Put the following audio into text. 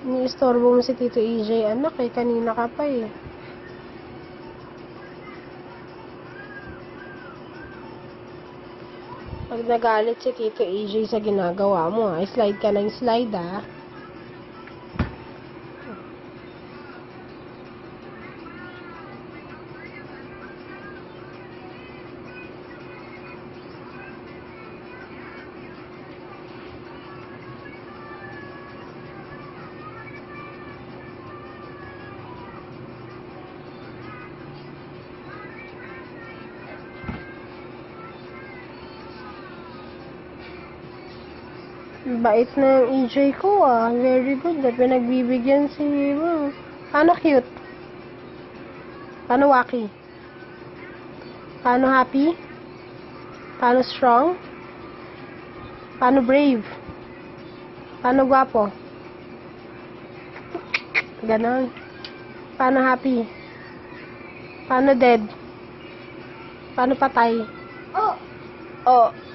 Iniistorbo mo si Tito EJ, anak eh. Kanina ka pa eh. Pag nagalit si Tito EJ sa ginagawa mo, slide ka ng slide, Bait na yung EJ ko, Very good. Pinagbibigyan si... Paano cute? Paano wacky? Paano happy? Paano strong? Paano brave? Paano gwapo? Ganon. Paano happy? Paano dead? Paano patay? Oh! Oh.